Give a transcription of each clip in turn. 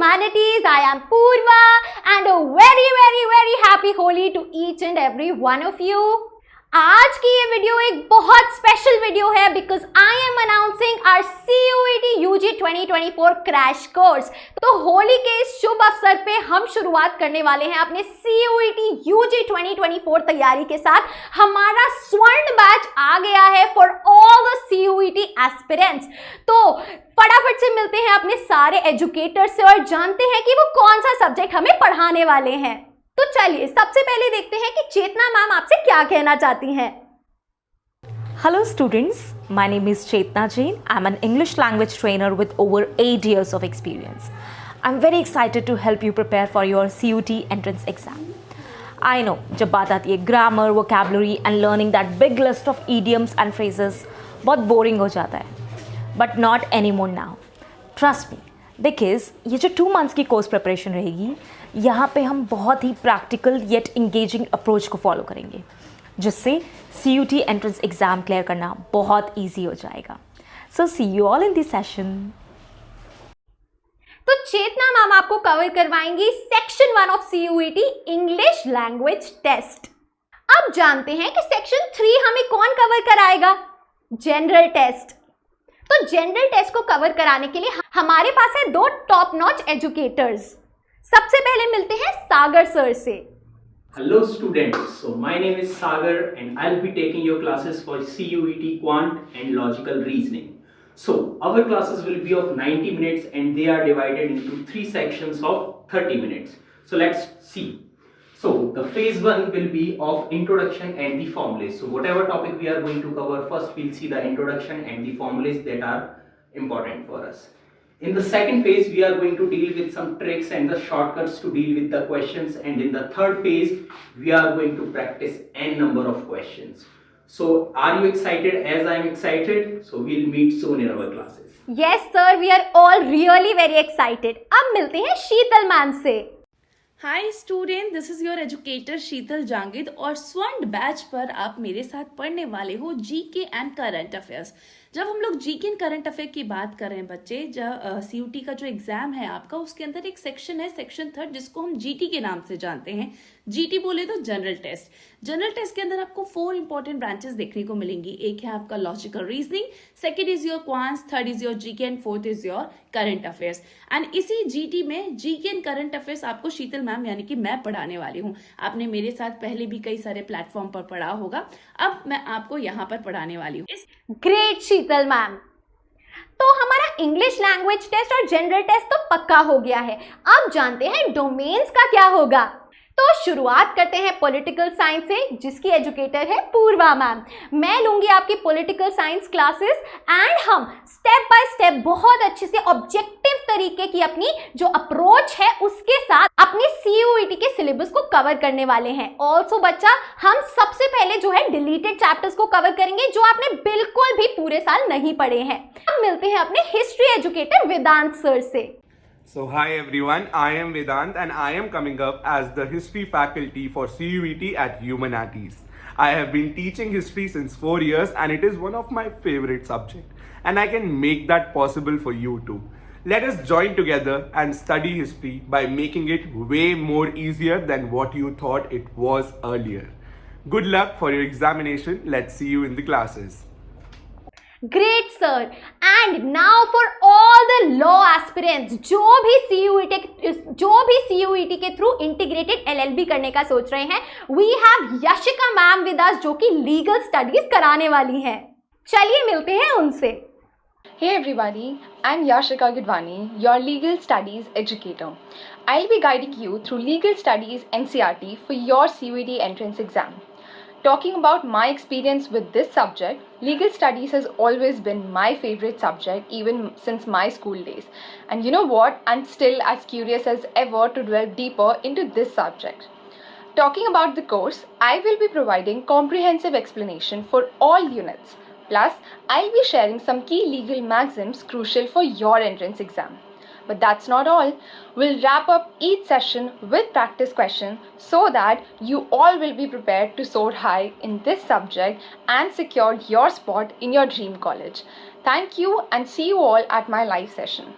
Humanities. I am Purva and a very happy Holi to each and every one of you. आज की ये video एक बहुत special video है because I am announcing our CUET UG 2024 crash course. तो होली के इस शुभ अवसर पे हम शुरुआत करने वाले हैं अपने CUET UG 2024 तैयारी के साथ। हमारा स्वर्ण बैच आ गया है for all the CUET aspirants. तो फटाफट से मिलते हैं अपने सारे एजुकेटर से और जानते हैं कि वो कौन सा सब्जेक्ट हमें पढ़ाने वाले हैं। तो चलिए सबसे पहले देखते हैं कि चेतना मैम आपसे क्या कहना चाहती हैं। Hello students, my name is Chetna Jain. I'm an English language trainer with over 8 years of experience. I'm very excited to help you prepare for your CUT entrance exam. I know, जब बात आती है grammar, vocabulary and learning that big list of idioms and phrases, बहुत boring हो जाता है. But not anymore now. Trust me. देखिए ये जो 2 months की कोर्स प्रिपरेशन रहेगी यहाँ पे हम बहुत ही प्रैक्टिकल येट इंगेजिंग अप्रोच को फॉलो करेंगे जिससे CUT एंट्रेंस एग्ज़ाम क्लियर करना बहुत ईजी हो जाएगा। So see you all in this session. तो चेतना मैम आपको कवर करवाएंगी section 1 of CUET English language test. अब जानते हैं कि सेक्शन 3 हमें कौन कवर कराएगा? General test. तो जनरल टेस्ट को कवर कराने के लिए हमारे पास है 2 टॉप नॉच एजुकेटर्स। सबसे पहले मिलते हैं सागर सर से। Hello students, so my name is Sagar and I'll be taking your classes for CUET Quant and Logical Reasoning. So our classes will be of 90 minutes and they are divided into 3 sections of 30 minutes. So let's see. So the phase 1 will be of introduction and the formulas. So whatever topic we are going to cover, first we'll see the introduction and the formulas that are important for us. In the second phase, we are going to deal with some tricks and the shortcuts to deal with the questions, and in the third phase, we are going to practice n number of questions. So, are you excited as I am excited? So, we'll meet soon in our classes. Yes, sir, we are all really very excited. अब मिलते हैं Sheetal ma'am से। Hi student, this is your educator Sheetal Jangid और स्वर्ण batch पर आप मेरे साथ पढ़ने वाले हो जीके एंड करंट अफेयर्स। जब हम लोग जीके एंड करंट अफेयर की बात कर रहे हैं बच्चे, जब CUT का जो एग्जाम है आपका उसके अंदर एक सेक्शन है सेक्शन 3 जिसको हम GT के नाम से जानते हैं। GT बोले तो जनरल टेस्ट। जनरल टेस्ट के अंदर आपको 4 इंपॉर्टेंट ब्रांचेस देखने को मिलेंगी। एक है आपका logical reasoning, second is your quants, third is your GK and fourth is your current affairs. And इसी GT में जीके एंड करंट अफेयर्स आपको शीतल मैम यानी कि मैं पढ़ाने वाली हूँ। आपने मेरे साथ पहले भी कई सारे प्लेटफॉर्म पर पढ़ा होगा, अब मैं आपको यहाँ पर पढ़ाने वाली हूँ। ग्रेट शीतल मैम। तो हमारा इंग्लिश लैंग्वेज टेस्ट और जनरल टेस्ट तो पक्का हो गया है। अब जानते हैं डोमेन्स का क्या होगा। तो शुरुआत करते हैं पॉलिटिकल साइंस से जिसकी एजुकेटर है पूर्वा मैम। मैं लूंगी आपकी पॉलिटिकल साइंस क्लासेस एंड हम स्टेप बाय स्टेप बहुत अच्छे से ऑब्जेक्टिव तरीके की अपनी जो अप्रोच है उसके साथ अपनी CUET के सिलेबस को कवर करने वाले हैं। ऑल्सो बच्चा हम सबसे पहले जो है डिलीटेड चैप्टर्स को कवर करेंगे जो आपने बिल्कुल भी पूरे साल नहीं पढ़े हैं। अब मिलते हैं अपने हिस्ट्री एजुकेटर वेदांत सर से। So hi everyone, I am Vedant and I am coming up as the history faculty for CUET at Humanities. I have been teaching history since 4 years and it is one of my favorite subjects and I can make that possible for you too. Let us join together and study history by making it way more easier than what you thought it was earlier. Good luck for your examination. Let's see you in the classes. Great sir. And now for all the law aspirants जो भी CUET के through integrated LLB करने का सोच रहे हैं, we have Yashika ma'am with us जो कि लीगल स्टडीज कराने वाली हैं। चलिए मिलते हैं उनसे। Hey everybody, I'm Yashika Gidwani, your legal studies educator. I'll be guiding you through legal studies NCERT for your CUET entrance exam. Talking about my experience with this subject, legal studies has always been my favorite subject even since my school days. And you know what? I'm still as curious as ever to delve deeper into this subject. Talking about the course, I will be providing comprehensive explanation for all units. Plus, I'll be sharing some key legal maxims crucial for your entrance exam. But that's not all. We'll wrap up each session with practice questions so that you all will be prepared to soar high in this subject and secure your spot in your dream college. Thank you and see you all at my live session.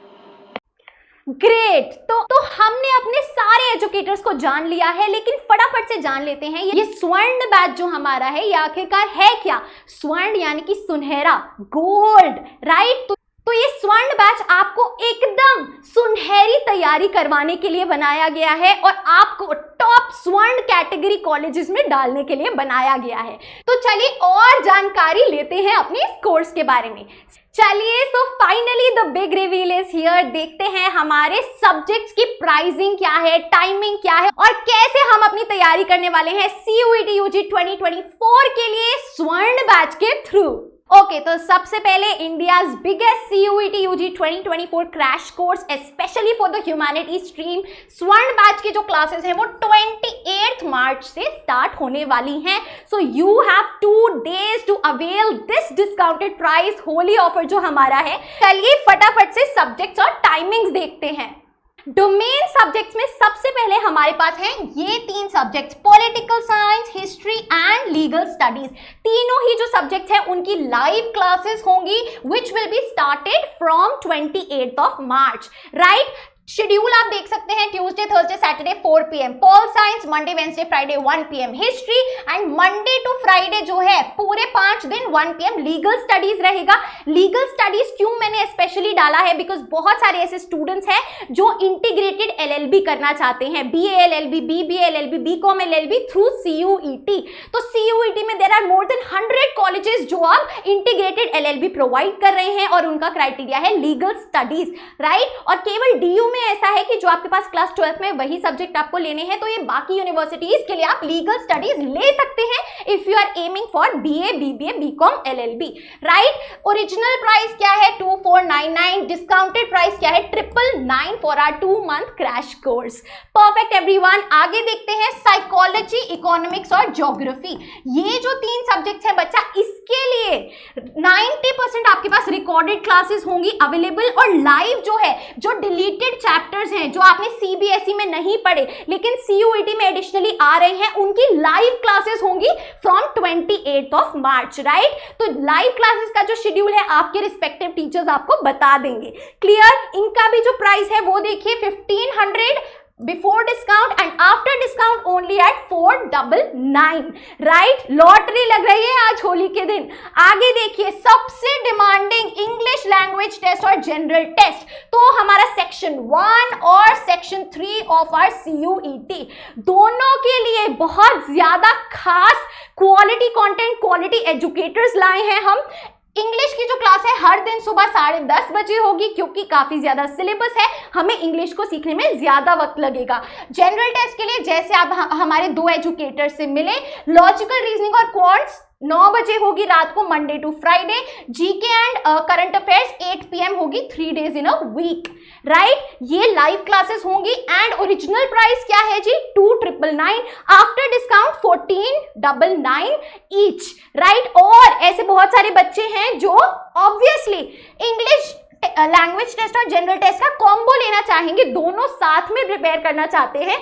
Great. तो हमने अपने सारे educators को जान लिया है, लेकिन फटाफट से जान लेते हैं ये स्वर्ण बैच जो हमारा है ये आखिरकार है क्या। स्वर्ण यानी कि सुनहरा, गोल्ड, राइट। तो ये स्वर्ण बैच आपको एकदम सुनहरी तैयारी करवाने के लिए बनाया गया है और आपको टॉप स्वर्ण कैटेगरी कॉलेजेस में डालने के लिए बनाया गया है। तो चलिए और जानकारी लेते हैं अपने इस कोर्स के बारे में। चलिए, so finally the big reveal is here. देखते हैं हमारे सब्जेक्ट्स की प्राइसिंग क्या है, टाइमिंग क्या है और कैसे हम अपनी तैयारी करने वाले हैं CUET UG 2024 के लिए स्वर्ण बैच के थ्रू। ओके, तो सबसे पहले India's biggest CUET UG 2024 crash course specially for the humanity stream स्वर्ण बैच की जो क्लासेस हैं वो 28 मार्च से स्टार्ट होने वाली हैं। So you have 2 days to avail this discounted price Holi offer जो हमारा है। चलिए फटाफट से सब्जेक्ट्स और टाइमिंग्स देखते हैं। डोमेन सब्जेक्ट्स में सबसे पहले हमारे पास हैं ये 3 subjects, political science, history and legal studies. तीनों ही जो सब्जेक्ट्स हैं उनकी लाइव क्लासेस होंगी which will be started from 28 March, right. Schedule आप देख सकते हैं, Tuesday, Thursday, Saturday 4 PM pol science, Monday, Wednesday, Friday 1 PM history and Monday to Friday जो है पूरे 5 दिन 1 PM लीगल स्टडीज रहेगा। लीगल स्टडीज क्यों मैंने स्पेशली डाला है, बिकॉज बहुत सारे ऐसे स्टूडेंट्स हैं जो इंटीग्रेटेड LLB करना चाहते हैं, BA LLB, BBA LLB, BCom LLB through CUET। तो CUET में there are more than 100 colleges जो अब इंटीग्रेटेड LLB प्रोवाइड कर रहे हैं और उनका क्राइटेरिया है लीगल स्टडीज, राइट। और केवल DU में ऐसा है कि जो आपके पास क्लास 12 में वही सब्जेक्ट आपको लेने हैं, तो ये बाकी यूनिवर्सिटीज के लिए आप लीगल स्टडीज ले सकते हैं if you are aiming for BA, BBA, BCom LLB, राइट। ओरिजिनल प्राइस क्या है 2499, डिस्काउंटेड प्राइस क्या है 999 for our 2 month crash course. Perfect everyone, आगे देखते हैं साइकोलॉजी, इकोनॉमिक्स और ज्योग्राफी। ये जो 3 सब्जेक्ट्स हैं बच्चा, इसके लिए 90% आपके पास रिकॉर्डेड क्लासेस होंगी अवेलेबल और लाइव जो है, जो डिलीटेड चैप्टर्स हैं जो आपने CBSE में नहीं पढ़े लेकिन CUET में एडिशनली आ रहे हैं, उनकी लाइव क्लासेस होंगी फ्रॉम 28 मार्च, राइट। तो लाइव क्लासेस का जो शेड्यूल है आपके रिस्पेक्टिव टीचर्स आपको बता देंगे। क्लियर। इनका भी जो प्राइस है वो देखिए 1500 before discount and after discount only at 499, right. Lottery लग रही है आज होली के दिन। आगे देखिए, सबसे डिमांडिंग इंग्लिश लैंग्वेज टेस्ट और जनरल टेस्ट, तो हमारा सेक्शन 1 और सेक्शन 3 ऑफ आवर CUET दोनों के लिए बहुत ज्यादा खास क्वालिटी कंटेंट, क्वालिटी एजुकेटर्स लाए हैं हम। इंग्लिश की जो क्लास है हर दिन सुबह 10:30 बजे होगी, क्योंकि काफी ज्यादा सिलेबस है, हमें इंग्लिश को सीखने में ज्यादा वक्त लगेगा। जनरल टेस्ट के लिए जैसे आप हमारे 2 एजुकेटर से मिले, लॉजिकल रीजनिंग और क्वांट्स 9 बजे होगी रात को, Monday to Friday. GK and current affairs 8 PM होगी 3 days in a week, right. ये लाइव क्लासेस होंगी एंड ओरिजिनल प्राइस क्या है जी 2999, आफ्टर डिस्काउंट 1499 ईच, राइट। और ऐसे बहुत सारे बच्चे हैं जो ऑब्वियसली इंग्लिश लैंग्वेज टेस्ट और जनरल टेस्ट का कॉम्बो लेना चाहेंगे, दोनों साथ में प्रिपेयर करना चाहते हैं,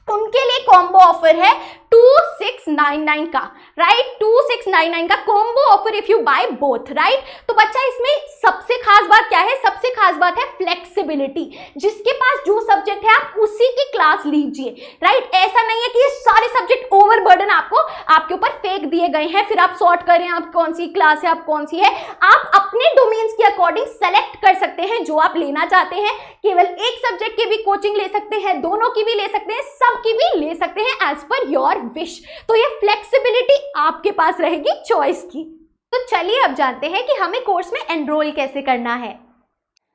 उनके लिए कॉम्बो ऑफर है 2699 का, राइट। 2699 का combo offer if you by both, right. तो बच्चा इसमें सबसे खास बात क्या है, सबसे खास बात है फ्लेक्सिबिलिटी। जिसके पास जो सब्जेक्ट है आप उसी की क्लास लीजिए, राइट। ऐसा नहीं है कि ये सारे सब्जेक्ट ओवरबर्डन आपके ऊपर फेंक दिए गए हैं, फिर आप सॉर्ट करें आप कौन सी क्लास है, आप कौन सी है। आप अपने डोमेन्स के अकॉर्डिंग सेलेक्ट कर सकते हैं जो आप लेना चाहते हैं। केवल एक सब्जेक्ट की भी कोचिंग ले सकते हैं, दोनों की भी ले सकते हैं, सबकी भी ले सकते हैं एज पर योर विश। तो ये फ्लेक्सिबिलिटी आपके पास रहेगी चॉइस की। तो चलिए अब जानते हैं कि हमें कोर्स में एनरोल कैसे करना है।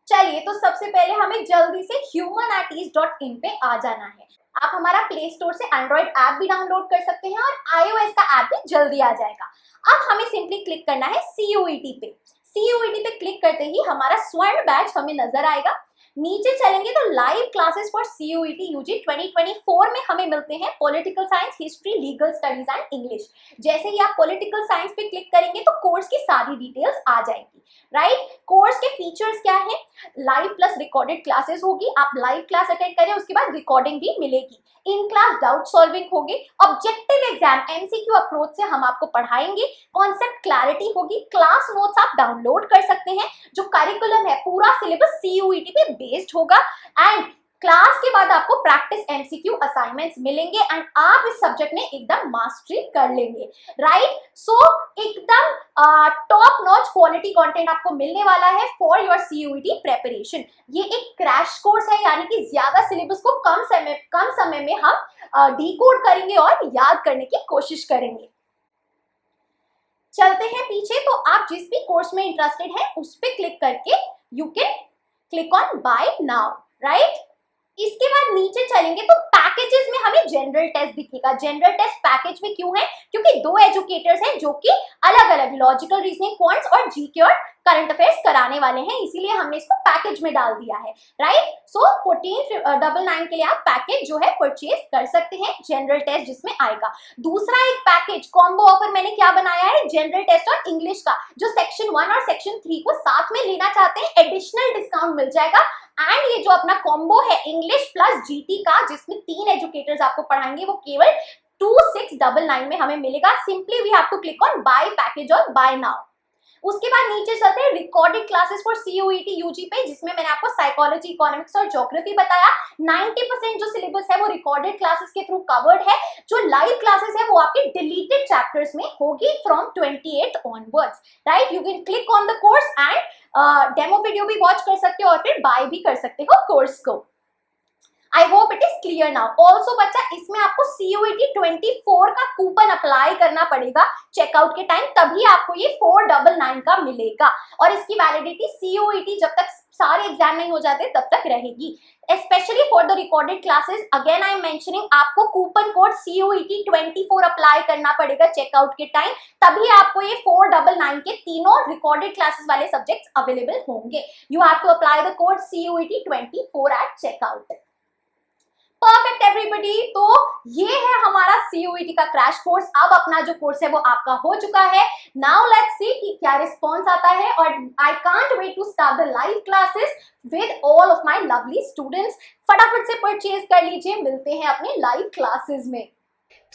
चलिए, तो सबसे पहले हमें जल्दी से humanities.in पे आ जाना है। आप हमारा प्ले स्टोर से एंड्रॉइड ऐप भी डाउनलोड कर सकते हैं और iOS का ऐप भी जल्दी आ जाएगा। अब हमें सिंपली क्लिक करना है CUET पे। CUET पे क्लिक करते ही हमारा स्वर्ण बैच हमें नजर आएगा। नीचे चलेंगे तो live classes for CUET UG 2024 में हमें मिलते हैं political science, history, legal studies and English. जैसे ही आप पॉलिटिकल साइंस पे क्लिक करेंगे तो कोर्स की सारी डिटेल्स आ जाएंगी, राइट। कोर्स के फीचर्स क्या है? लाइव प्लस रिकॉर्डेड क्लासेस होगी, आप लाइव क्लास अटेंड करें, उसके बाद रिकॉर्डिंग भी मिलेगी। इन क्लास डाउट सॉल्विंग होगी, ऑब्जेक्टिव एग्जाम एमसीक्यू अप्रोच से हम आपको पढ़ाएंगे, कॉन्सेप्ट क्लैरिटी होगी, क्लास नोट्स आप डाउनलोड कर सकते हैं, जो करिकुलम है पूरा सिलेबस CUET पे बेस्ड होगा, एंड क्लास के बाद आपको प्रैक्टिस एमसीक्यू असाइनमेंट्स मिलेंगे एंड आप इस सब्जेक्ट में एकदम मास्टरी कर लेंगे, राइट? सो एकदम टॉप नॉच क्वालिटी कंटेंट आपको मिलने वाला है फॉर योर CUET प्रेपरेशन। ये एक क्रैश कोर्स है, यानी कि ज्यादा सिलेबस को कम समय में हम डिकोड करेंगे और याद करने की कोशिश करेंगे। चलते हैं पीछे, तो आप जिस भी कोर्स में इंटरेस्टेड है उस पर क्लिक करके you can click on buy now, right? इसके बाद नीचे चलेंगे तो पैकेजेस में हमें जनरल टेस्ट दिखेगा। जनरल टेस्ट पैकेज में क्यों है? क्योंकि दो एजुकेटर्स हैं जो कि अलग अलग लॉजिकल रीजनिंग, क्वांट्स और जीके और करंट अफेयर्स कराने वाले हैं, इसीलिए हमने इसको पैकेज में डाल दिया है, राइट? सो 1499 के लिए आप पैकेज जो है परचेज कर सकते हैं, जनरल टेस्ट जिसमें आएगा। दूसरा एक पैकेज कॉम्बो ऑफर मैंने क्या बनाया है, जनरल टेस्ट और इंग्लिश का, जो सेक्शन 1 और सेक्शन 3 को साथ में लेना चाहते हैं, एडिशनल डिस्काउंट मिल जाएगा। एंड ये जो अपना कॉम्बो है इंग्लिश प्लस जीटी का, जिसमें 3 एजुकेटर्स आपको पढ़ाएंगे, वो केवल 2699 में हमें मिलेगा। Simply we have to click on buy package और बाय नाउ। उसके बाद नीचे चलते हैं recorded classes for CUET UG पे, जिसमें मैंने आपको साइकोलॉजी, इकोनॉमिक्स और ज्योग्राफी बताया। 90% जो सिलेबस है वो रिकॉर्डेड क्लासेस के थ्रू कवर्ड है। जो लाइव क्लासेस है वो आपके डिलीटेड चैप्टर्स में होगी from 28th onwards, right? You can click on the course and demo video भी वॉच कर सकते हो और फिर बाय भी कर सकते हो कोर्स को। I hope it is clear now. Also बच्चा, इसमें आपको CUET 24 का कूपन अप्लाई करना पड़ेगा चेकआउट के टाइम, तभी आपको ये 499 का मिलेगा, और इसकी वैलिडिटी CUET जब तक सारे एग्जाम नहीं हो जाते तब तक रहेगी। Specially for the recorded classes, again I am mentioning, आपको कूपन कोड CUET 24 अप्लाई करना पड़ेगा चेकआउट के टाइम, तभी आपको ये 499 के तीनों रिकॉर्डेड क्लासेस वाले सब्जेक्ट्स अवेलेबल होंगे। You have to apply the code CUET 24 at checkout. Perfect everybody, तो ये है हमारा CUET का क्रैश कोर्स। अब अपना जो कोर्स है वो आपका हो चुका है। नाउ लेट्स सी कि क्या रिस्पॉन्स आता है, और I can't wait to start the live classes with all of my lovely students. फटाफट से परचेज कर लीजिए, मिलते हैं अपने लाइव क्लासेस में।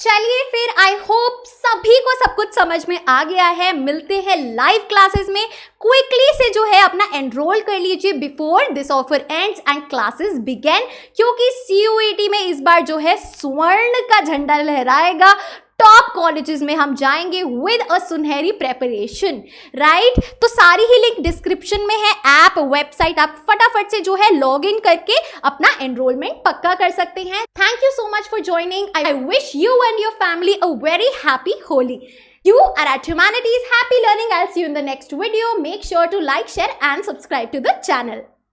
चलिए फिर, आई होप सभी को सब कुछ समझ में आ गया है। मिलते हैं लाइव क्लासेस में। क्विकली से जो है अपना एनरोल कर लीजिए before this offer ends and classes begin, क्योंकि CUET में इस बार जो है स्वर्ण का झंडा लहराएगा। टॉप कॉलेजेस में हम जाएंगे विद अ सुनहरी प्रेपरेशन, राइट? तो सारी ही लिंक डिस्क्रिप्शन में है, ऐप, वेबसाइट, आप फटाफट से जो है लॉग इन करके अपना एनरोलमेंट पक्का कर सकते हैं। Thank you so much for joining. I wish you and your family a very happy Holi. You are at Humanities. Happy learning. I'll see you in the next video. Make sure to like, share and subscribe to the channel.